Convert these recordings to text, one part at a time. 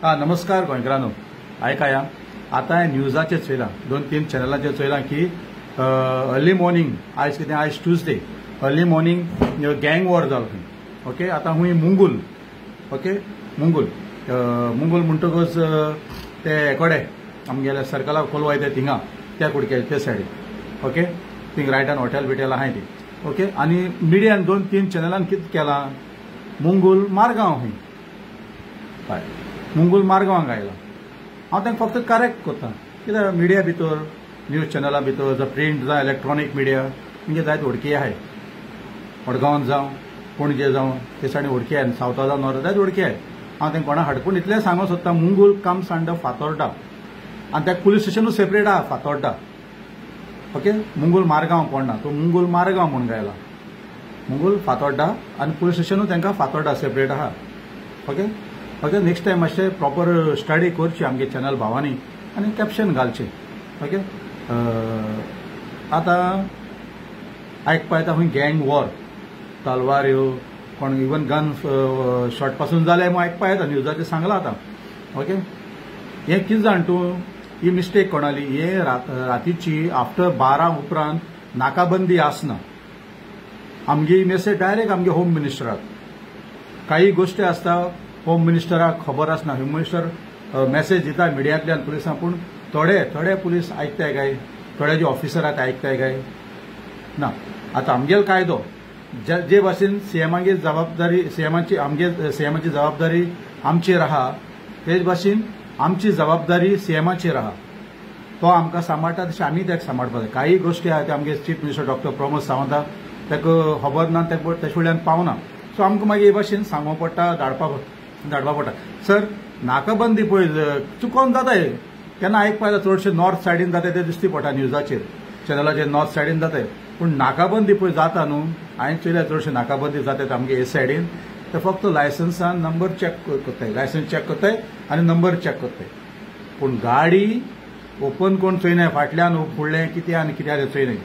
नमस्कार गोंयकारांनो, आयकाया आतां न्यूजाचेर चयलां 2-3 चॅनलांचेर चयलां की अर्ली मॉर्निंग आयज ट्यूजडे अर्ली मॉर्निंग गँग वॉर जालो खंय. ओके, आतां हुंय मुंगूल. ओके, मुंगूल म्हणटकच ते एकोडे आमगेले सर्कला कोलवा येता थिंगा त्या कुडके ते सायडीन. ओके, थिंग रायटान हॉटेल बिटेल आहाय ती. ओके, आनी मिडियान 2-3 चॅनलान कितें केलां, मुंगूल मारगांव हूंय हय मुंगूल मारगांवाक आयला. हांव तांकां फक्त करेक्ट करता कित्याक मिडिया भितर न्यूज चॅनलां भितर जावं प्रिंट जावं इलेक्ट्रॉनीक मिडिया म्हणजे जायत वडकी आहाय. मडगांवांत जावं पणजे जावं ते सायडीन वडकी आहाय, सावथा जावं नॉर्थ जायत वडकी आहाय. हांव तांकां कोणा हाडपून इतलें सांगूंक सोदता, मुंगूल कम्स अंडर फातोर्डा आनी त्या पुलीस स्टेशनूच सेपरेट आहा फातोर्डा. ओके, मुंगूल मारगांव पडना, तो मुंगूल मारगांव म्हणून गायला. मुंगूल फातोर्डा आनी पुलीस स्टेशनूच तांकां फातोर्डा सेपरेट आहा. ओके, ओके, नेक्स्ट टायम मातशें प्रॉपर स्टडी करची आमगे चॅनल भावांनी आनी कॅप्शन घालचें. ओके, आतां आयकपा येता खंय गँग वॉर, तलवाऱ्यो, कोण इवन गन शॉट पासून जाले म्हूण आयकपा येता, न्यूजाचेर सांगलां आतां. ओके, हें कितें जाण तूं, ही मिस्टेक कोणाली, हे रातीची आफ्टर 12 उपरांत नाकाबंदी आसना. आमगी मेसेज डायरेक्ट आमगे होम मिनिस्टराक. काही गोश्टी आसता होम मिनिस्टराक खबर आसना, होम मिनिस्टर मेसेज दिता मिडियांतल्यान पुलिसांक, पूण थोडे पुलीस आयकताय काय, थोडे जे ऑफिसर आहात आयकताय काय ना. आतां आमगेलो कायदो जे भाशेन सीएमाची जबाबदारी आमचेर आहा, तेच भाशेन आमची जबाबदारी सीएमाचेर आहा. तो आमकां सांबाळटा तशें आमी ताका सांबाळपाक जाय. काही गोश्टी आहा ते आमगे चीफ मिनिस्टर डॉक्टर प्रमोद सावंताक ताका खबर ना, ताचे कडल्यान पावना. सो आमकां मागीर हे भाशेन सांगूंक पडटा, धाडपा पडटा. सर, नाकाबंदी पळय चुकोन जाताय, केन्ना आयकपा येता चडशे नॉर्थ सायडीन जाताय ते दिसती पडटा न्यूजाचेर, चॅनलाचेर नॉर्थ सायडीन जाताय. पूण नाकाबंदी पळय जाता न्हू, हांवें चयल्या चडशे नाकाबंदी जातात आमगे हे सायडीन. ते फक्त लायसन्सान नंबर चॅक करताय, लायसन्स चॅक करताय आनी नंबर चॅक करताय. पूण गाडी ओपन कोण चोयनाय, फाटल्यान फुडलें कितें आनी कितें तें चोयनाय.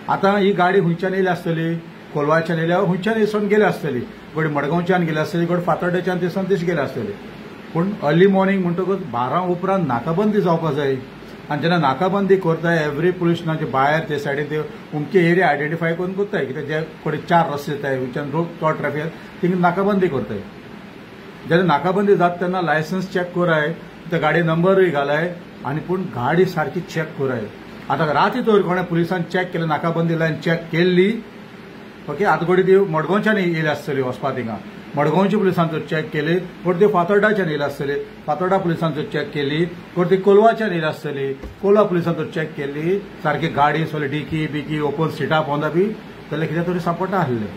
आतां ही गाडी खंयच्यान येयली आसतली, कोलवाच्यान येयल्या खंयच्यान येसून गेली आसतली, गोडी मडगांवच्यान गेली आसतली, गोडी फातोर्डेच्यान तेसून तशी गेली आसतली. पूण अर्ली मॉर्निंग म्हणटकच 12 उपरांत नाकाबंदी जावपाक जाय. आनी जेन्ना नाकाबंदी करताय, एवरी पुलीस स्टेशनाचे भायर ते सायडीन ते उमके एरिया आयडेंटिफाय करून करताय, कित्याक जे कडेन 4 रस्ते येताय वयच्यान चड ट्रॅफिक थिंग नाकाबंदी करताय. जेन्ना नाकाबंदी जाता तेन्ना लायसन्स चॅक कराय, त्या गाडी नंबरूय घालाय आनी पूण गाडी सारकी चॅक कराय. आतां राती तर कोणा पुलिसान चॅक केलें, नाकाबंदी लायन चॅक केल्ली. ओके, आतां गोडी ती मडगांवच्यान येयली आसतली वचपा थिंगा, मडगांवची पुलिसांचो चॅक केली, कोण ती फातोर्डाच्यान येयली आसतली, फातोर्डा पुलिसांचो चॅक केली, कोण ती कोलवाच्यान येयली आसतली, कोलवा पुलिसांचो चॅक केली. सारकी गाडी सगळी डिकी बिकी ओपन सिटां पोंदा बी जाल्यार कितें तरी सांपडटा आसलें.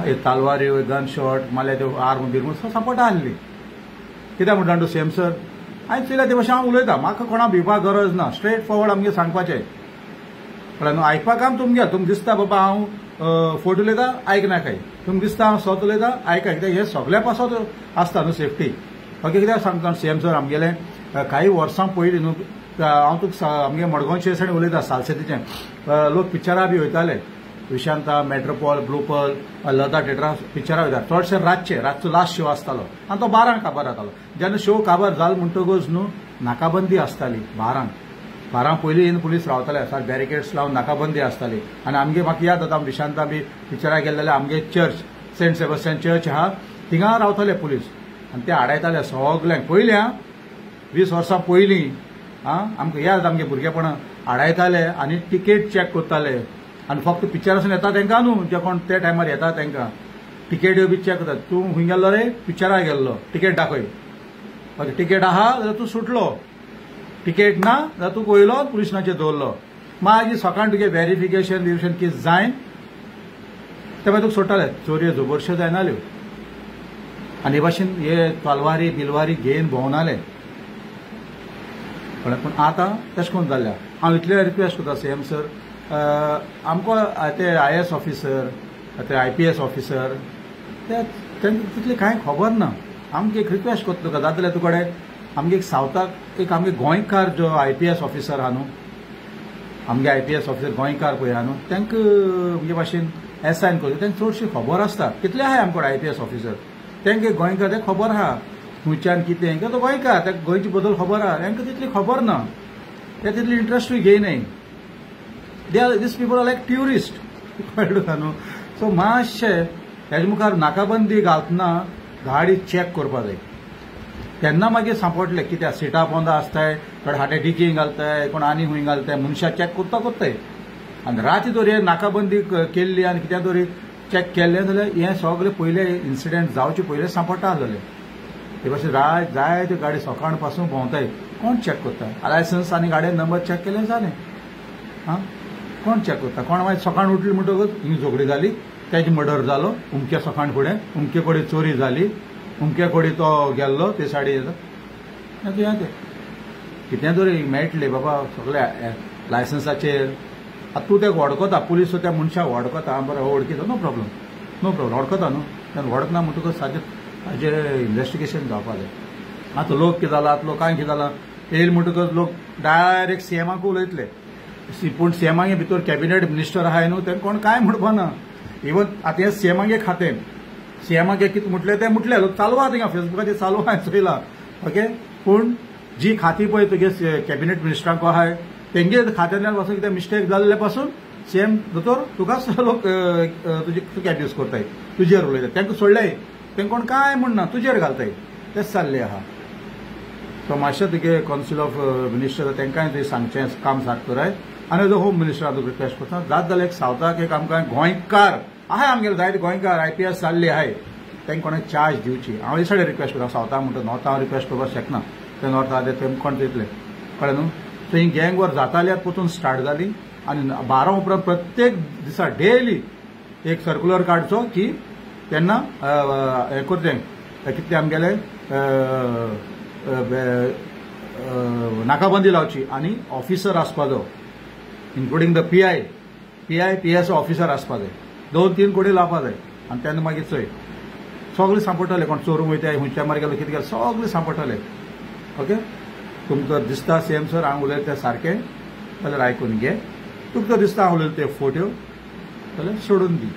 हे तालवाऱ्यो, गन शॉट, मारले त्यो आर्म बिर्म सांपडटा आसली. कित्याक म्हणटा तूं सेम सर, हांवें चयल्या ते भाशेन हांव उलयतां, म्हाका कोणा भिवपाक गरज ना, स्ट्रेट फॉरवर्ड आमगे सांगपाचें. कळ्ळें न्हू, आयकपाक काम तुमगें, तुमकां दिसता बाबा हांव फोट उलयता आयकनाकाय, तुमकां दिसता हांव स्वत उलयता आयका, कित्याक हे सगळ्या पासत आसता न्हू सेफ्टी. ओके, कित्याक सांगता सीएम सर, आमगेले काही वर्सां पयलीं न्हू, हांव तुका आमगे मडगांवचे सायडीन उलयता, सालसेतीचे लोक पिक्चरां बी वयताले, विशांता, मेट्रोपॉल, ब्लूपल, लता थिएटरां पिक्चरां वयता. चडशे रातचो लास्ट शो आसतालो आनी तो 12 काबार जातालो. जेन्ना शो काबार जालो म्हणटकच न्हू नाकाबंदी आसताली 12 पयलीं येवन पुलीस रावताले, सार बॅरिकेड्स लावन नाकाबंदी आसताली. आनी आमगे म्हाका याद जाता, विशांता बी पिक्चरां गेले जाल्यार आमगे चर्च सेंट सेबस्टियन चर्च आहा थिंगा रावताले पुलीस आनी ते आडायताले सगल्यांक. पयलीं 20 वर्सां पयलीं आमकां याद, आमगे भुरगेपणां आडायताले आनी टिकेट चॅक करताले. आनी फक्त पिक्चरासून येता तांकां न्हू, जे कोण ते टायमार येता तांकां टिकेट्यो बी चॅक करतात. तूं खंय गेल्लो रे, पिक्चराक गेल्लो, टिकेट दाखय. ओके, टिकेट आहा जाल्यार तूं सुटलो, टिकेट ना जाल्यार तूं वयलो पुलीस स्टेशनाचेर दवरलो. मागीर सकाळ तुगे व्हेरिफिकेशन कितें जायन ते मागीर तुका सोडटाले. चोरयो झुबरश्यो जायनाल्यो आनी हे भाशेन हे तलवारी बिलवारी घेवन भोंवनाले. पूण आतां तशें करून जाल्लें. हांव इतलें रिक्वेस्ट करता सीएम सर, आमकां ते IAS ऑफिसर, ते IPS ऑफिसर, तांकां तितली कांय खबर ना. आमकां एक रिक्वेस्ट करता तुका, जाता जाल्यार तुकडे आमगे एक सावथाक एक आमगे गोंयकार जो IPS ऑफिसर आहा न्हू, आमगे IPS ऑफिसर गोंयकार पळय आहा न्हू, तांकां म्हणजे भाशेन एसायन करता. तांकां चडशी खबर आसता. कितले आहाय आमकडे IPS ऑफिसर, तांकां गोंयकार ते खबर आहा. खुंयच्यान कितें हेंकां तो गोंयकार ताका गोंयचे बद्दल खबर आहा हेंकां तितली खबर ना ते तितली इंट्रस्टूय घेयनाय these people are like tourist कळ्ळें तुका न्हू सो मातशें हेजे मुखार नाकाबंदी घालतना गाडी चॅक करपा जाय तेन्ना मागीर सांपडलें कित्याक सिटां पोंदां आसताय थोडे हाटे डिकींग घालताय कोण आनी खूंय घालताय मनशां चॅक कोत्ताय आनी राती तरी नाकाबंदी केल्ली आनी कित्याक तरी चॅक केल्लें जाल्यार हें सगळें पयलें इन्सिडेंट जावचे पयलें सांपडटा आसलें हे भाशेन जाय त्यो गाडी सकाळ पासून भोंवताय कोण चॅक करता लायसन्स आनी गाडयेन नंबर चॅक केलें जालें आं कोण चॅक करता कोण मागीर सकाळ उठली म्हणटकच ही झगडी जाली त्याची मर्डर जालो उमके सकाळ फुडें उमके कडेन चोरी जाली उमके कडेन तो गेल्लो ते सायडी येता कितें तरी मेळटलें बाबा सगळे लायसन्साचेर आतां तूं तेका वडकोता पुलीस त्या मनशाक वडकोता बरें वडकिता नो प्रॉब्लम वडकोता न्हू तेन्ना वडकना म्हणटकच हाजेर इन्व्हेस्टिगेशन जावपा जाय आतां लोक कितें जाला आतां लोकांक कितें जालां येयले म्हणटकच लोक डायरेक्ट सीएमाक उलयतले पूण सीएमागे भितर कॅबिनेट मिनिस्टर आहाय न्हू तें कोण कांय म्हणपा ना इवन आतां हें सीएमागे खातें सीएमागे कितें म्हटलें तें म्हटलें लोक चालू आहा थिंगा फेसबुकाचेर चालू आहा चोयलां ओके पूण जी खातीं पळय तुगे कॅबिनेट मिनिस्टरांक आहाय तेंगे खात्यांतल्यान पासून कितें मिस्टेक जाल्ले पासून सीएम दोतोर तुकाच लोक तुका एब्यूज करताय तुजेर उलयतात तांकां सोडल्याय तें कोण कांय म्हणना तुजेर घालताय तेंच चल्लें आहा सो मातशें तुगे कावन्सिल ऑफ मिनिस्टर तांकांय तुवें सांगचें काम सारकें कराय आनी जो होम मिनिस्टराक रिक्वेस्ट करता जात जाल्यार एक सावथाक एक आमकां गोंयकार आहाय आमगेले जायते गोंयकार IPS जाल्ले आहाय तांकां कोणाक चार्ज दिवची हांव हे सायडीन रिक्वेस्ट करता सावथाक म्हणटा नॉर्थ हांव रिक्वेस्ट करपाक शकना ते नॉर्थ आहा ते कोण दितले कळ्ळें न्हू सो ही गँग वॉर जाताल्यार पसून स्टार्ट जाली आनी 12 उपरांत प्रत्येक दिसा डेली एक सर्क्युलर काडचो की तेन्ना हें करचें कितें आमगेलें नाकाबंदी लावची आनी ऑफिसर आसपा जाय इन्क्लुडींग द PI ऑफिसर आसपा जाय 2-3 कोडी लावपा जाय आनी तेन्ना मागीर चोय सगळें सांपडटलें कोण चोरूंक वयता हुंच्या मार गेलो कितें गेलो सगळें सांपडटलें ओके तुमकां दिसता सीएम सर हांव उलयलें तें सारकें जाल्यार आयकून घे तुमकां दिसता हांव उलयलें तें फोट्यो जाल्यार सोडून दी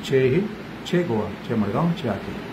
जय हिंद जय गोवा जय मडगांव जय आती